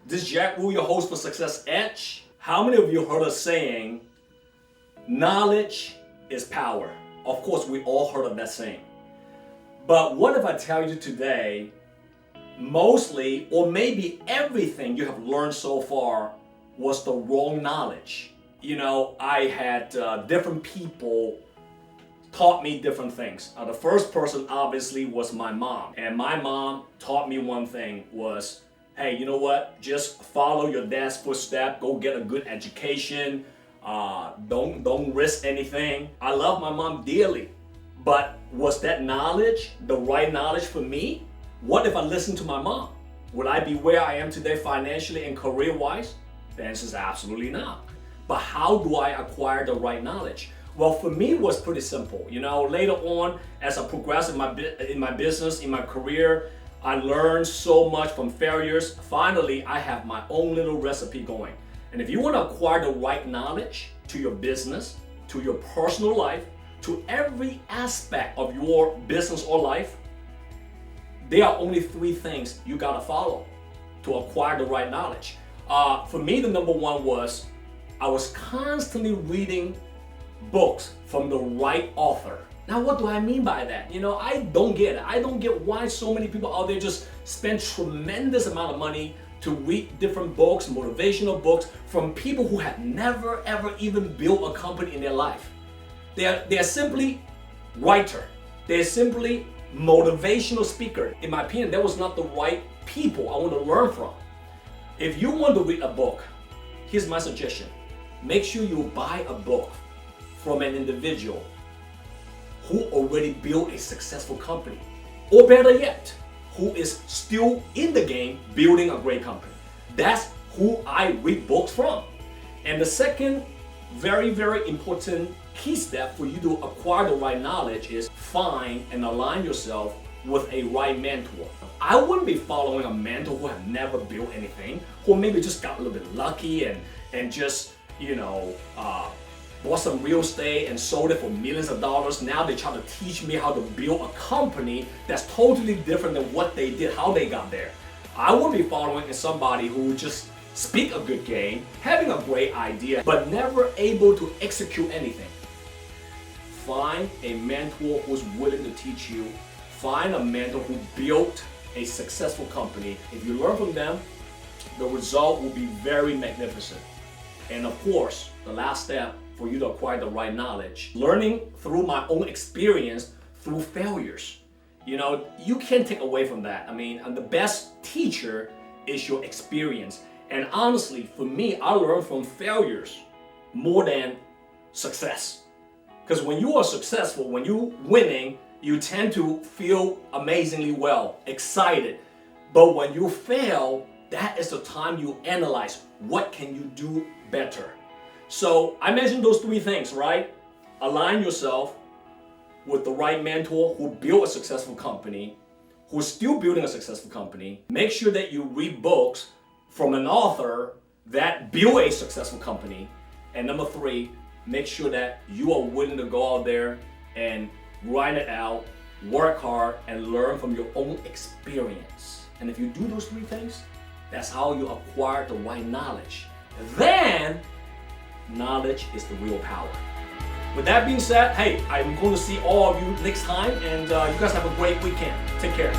This is Jack Wu, your host for Success Edge. How many of you heard us saying, knowledge is power? Of course, we all heard of that saying. But what if I tell you today, mostly or maybe everything you have learned so far was the wrong knowledge? You know, I had different people taught me different things. The first person obviously was my mom. And my mom taught me one thing was, hey, you know what? Just follow your dad's footsteps. Go get a good education. Don't risk anything. I love my mom dearly. But was that knowledge the right knowledge for me? What if I listened to my mom? Would I be where I am today financially and career-wise? The answer is absolutely not. But how do I acquire the right knowledge? Well, for me, it was pretty simple. You know, later on, as I progressed in my business, in my career, I learned so much from failures. Finally, I have my own little recipe going. And if you want to acquire the right knowledge to your business, to your personal life, to every aspect of your business or life, there are only 3 things you got to follow to acquire the right knowledge. For me, the number one was I was constantly reading books from the right author. Now, what do I mean by that? You know, I don't get it. I don't get why so many people out there just spend tremendous amount of money to read different books, motivational books from people who have never ever even built a company in their life. They are simply writer. They're simply motivational speaker. In my opinion, that was not the right people I want to learn from. If you want to read a book, here's my suggestion. Make sure you buy a book from an individual who already built a successful company, or better yet, who is still in the game building a great company. That's who I read books from. And the second very, very important key step for you to acquire the right knowledge is find and align yourself with a right mentor. I wouldn't be following a mentor who have never built anything, who maybe just got a little bit lucky and just, you know, bought some real estate and sold it for millions of dollars. Now they try to teach me how to build a company that's totally different than what they did, how they got there. I wouldn't be following somebody who just speak a good game, having a great idea, but never able to execute anything. Find a mentor who's willing to teach you. Find a mentor who built a successful company. If you learn from them, the result will be very magnificent. And of course, the last step for you to acquire the right knowledge, learning through my own experience through failures. You know, you can't take away from that. I mean, and the best teacher is your experience. And honestly, for me, I learned from failures more than success. Because when you are successful, when you're winning, you tend to feel amazingly well, excited. But when you fail, that is the time you analyze what can you do better. So I mentioned those 3 things, right? Align yourself with the right mentor who built a successful company, who's still building a successful company. Make sure that you read books from an author that built a successful company. And number 3, make sure that you are willing to go out there and grind it out, work hard, and learn from your own experience. And if you do those 3 things, that's how you acquire the right knowledge. Then, knowledge is the real power. With that being said, hey, I'm going to see all of you next time, and you guys have a great weekend. Take care.